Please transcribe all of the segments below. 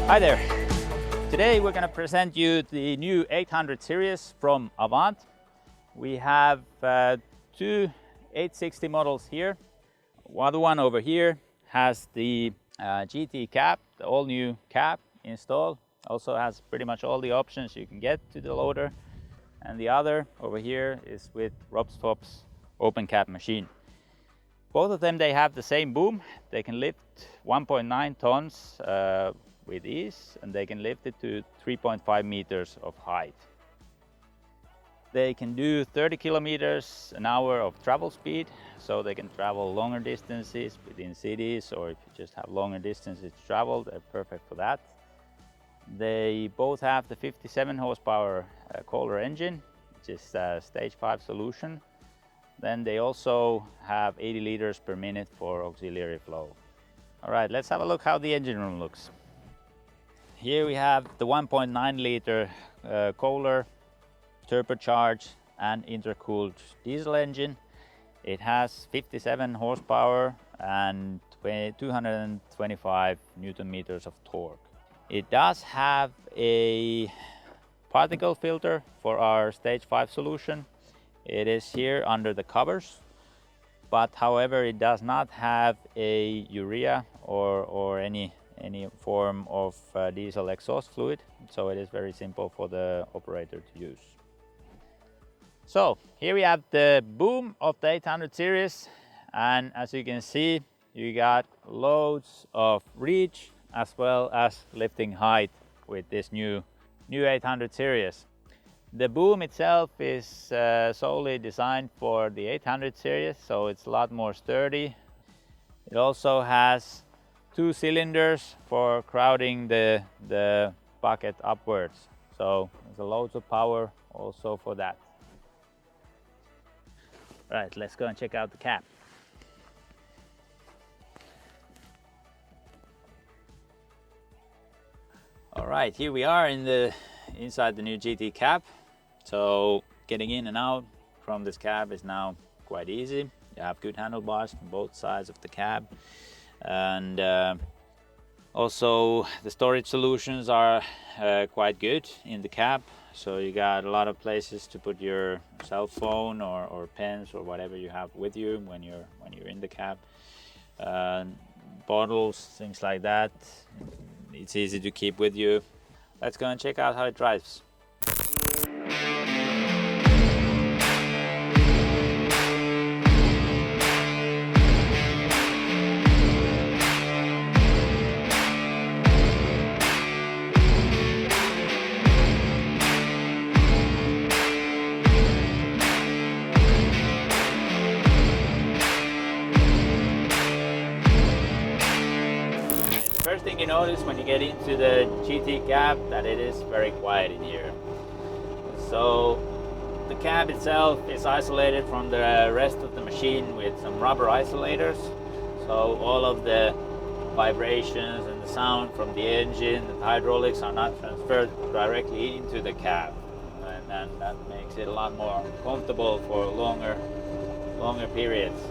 Hi there! Today we're going to present you the new 800 series from AVANT. We have two 860 models here. The one over here has the GT cab, the all new cab installed. Also has pretty much all the options you can get to the loader. And the other over here is with FOPS open cab machine. Both of them, they have the same boom. They can lift 1.9 tons with ease, and they can lift it to 3.5 meters of height. They can do 30 kilometers an hour of travel speed, so they can travel longer distances within cities, or if you just have longer distances to travel, they're perfect for that. They both have the 57 horsepower Kohler engine, which is a stage 5 solution. Then they also have 80 liters per minute for auxiliary flow. All right, let's have a look how the engine room looks. Here we have the 1.9 liter Kohler turbocharged and intercooled diesel engine. It has 57 horsepower and 225 Newton meters of torque. It does have a particle filter for our stage 5 solution. It is here under the covers, but however it does not have a urea or any form of diesel exhaust fluid, so it is very simple for the operator to use. So here we have the boom of the 800 series, and as you can see, you got loads of reach as well as lifting height with this new 800 series. The boom itself is solely designed for the 800 series, so it's a lot more sturdy. It also has 2 cylinders for crowding the bucket upwards, so there's loads of power also for that. Right, let's go and check out the cab. All right, here we are inside the new GT cab. So getting in and out from this cab is now quite easy. You have good handlebars on both sides of the cab, and also the storage solutions are quite good in the cab. So you got a lot of places to put your cell phone or pens or whatever you have with you when you're in the cab. Bottles, things like that. It's easy to keep with you. Let's go and check out how it drives. First thing you notice when you get into the GT cab, that it is very quiet in here. So the cab itself is isolated from the rest of the machine with some rubber isolators. So all of the vibrations and the sound from the engine and the hydraulics are not transferred directly into the cab. And then that makes it a lot more comfortable for longer periods.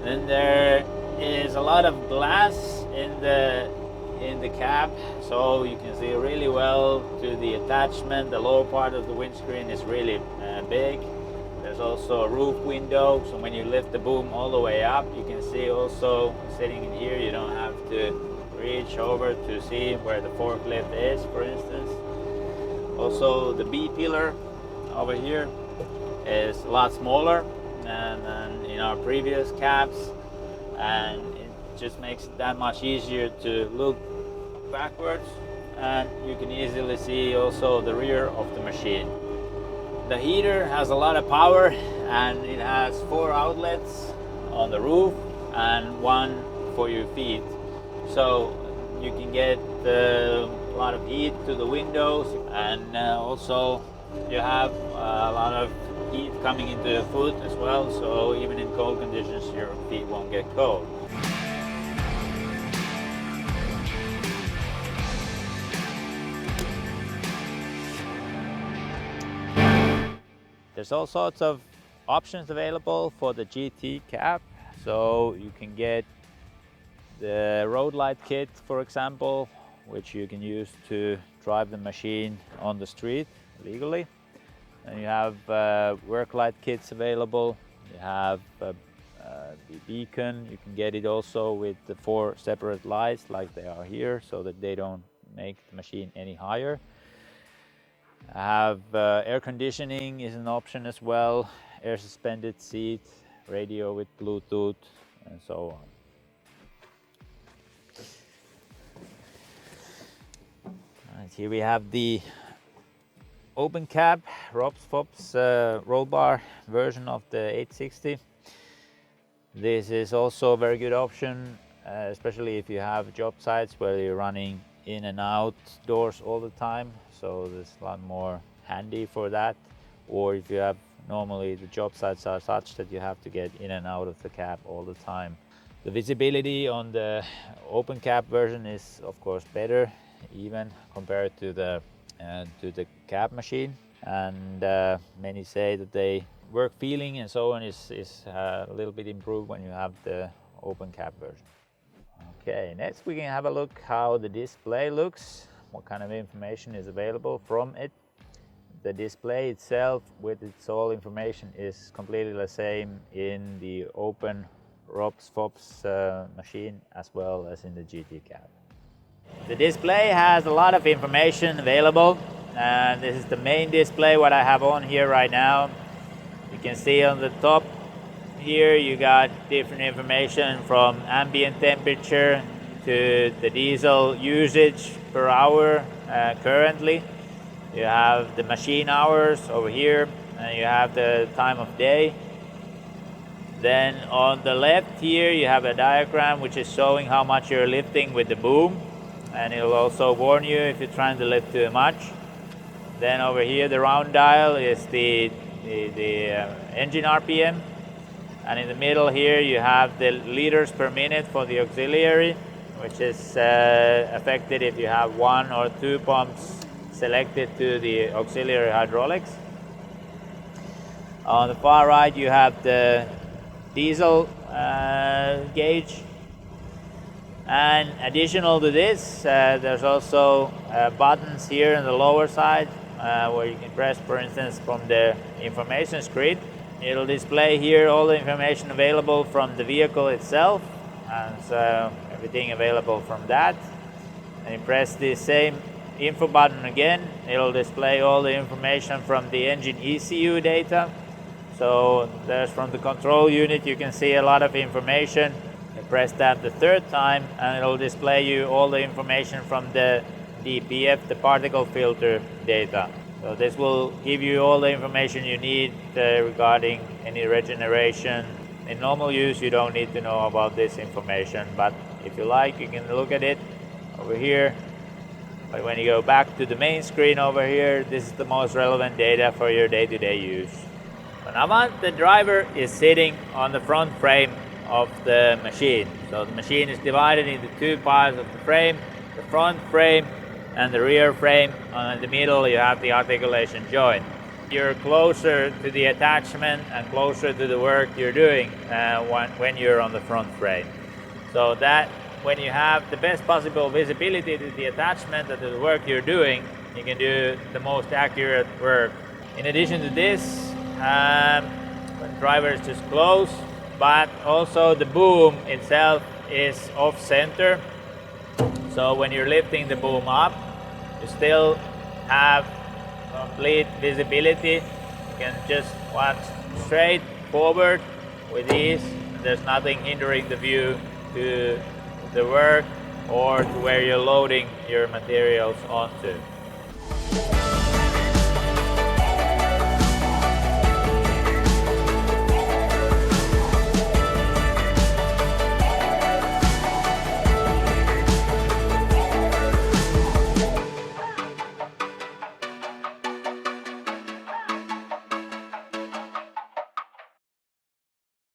Then there is a lot of glass in the cab, so you can see really well to the attachment. The lower part of the windscreen is really big. There's also a roof window, so when you lift the boom all the way up, you can see also sitting in here, you don't have to reach over to see where the forklift is, for instance. Also the B pillar over here is a lot smaller than in our previous cabs, and it just makes it that much easier to look backwards, and you can easily see also the rear of the machine. The heater has a lot of power, and it has 4 outlets on the roof and 1 for your feet, so you can get a lot of heat to the windows, and also you have a lot of heat coming into the foot as well, so even in cold conditions your feet won't get cold. There's all sorts of options available for the GT cab, so you can get the road light kit, for example, which you can use to drive the machine on the street legally. And you have work light kits available. You have the beacon. You can get it also with the 4 separate lights like they are here, so that they don't make the machine any higher. I have air conditioning is an option as well, air suspended seat, radio with Bluetooth, and so on. Right, here we have the open cab FOPS roll bar version of the 860. This is also a very good option, especially if you have job sites where you're running in and out doors all the time. So there's a lot more handy for that. Or if you have, normally the job sites are such that you have to get in and out of the cab all the time. The visibility on the open cab version is of course better, even compared to the cab machine. And many say that the work feeling and so on is a little bit improved when you have the open cab version. Okay, next we can have a look how the display looks, what kind of information is available from it. The display itself with its all information is completely the same in the open FOPS machine as well as in the GT cab. The display has a lot of information available, and this is the main display what I have on here right now. You can see on the top here you got different information from ambient temperature to the diesel usage per hour currently. You have the machine hours over here, and you have the time of day. Then on the left here you have a diagram which is showing how much you're lifting with the boom, and it will also warn you if you're trying to lift too much. Then over here the round dial is the engine RPM, and in the middle here you have the liters per minute for the auxiliary, which is affected if you have 1 or 2 pumps selected to the auxiliary hydraulics. On the far right you have the diesel gauge, and additional to this there's also buttons here on the lower side where you can press, for instance, from the information screen. It'll display here all the information available from the vehicle itself, and so everything available from that. And you press the same info button again, it'll display all the information from the engine ECU data. So there's from the control unit you can see a lot of information. You press that the 3rd time and it'll display you all the information from the DPF, the particle filter data. So this will give you all the information you need regarding any regeneration. In normal use you don't need to know about this information, but if you like you can look at it over here. But when you go back to the main screen over here, this is the most relevant data for your day-to-day use. On AVANT, the driver is sitting on the front frame of the machine. So the machine is divided into 2 parts of the frame, the front frame and the rear frame. And in the middle you have the articulation joint. You're closer to the attachment and closer to the work you're doing when you're on the front frame. So that when you have the best possible visibility to the attachment and to the work you're doing, you can do the most accurate work. In addition to this, the driver is just close, but also the boom itself is off center. So when you're lifting the boom up, you still have complete visibility. You can just watch straight forward with ease. There's nothing hindering the view to the work or to where you're loading your materials onto.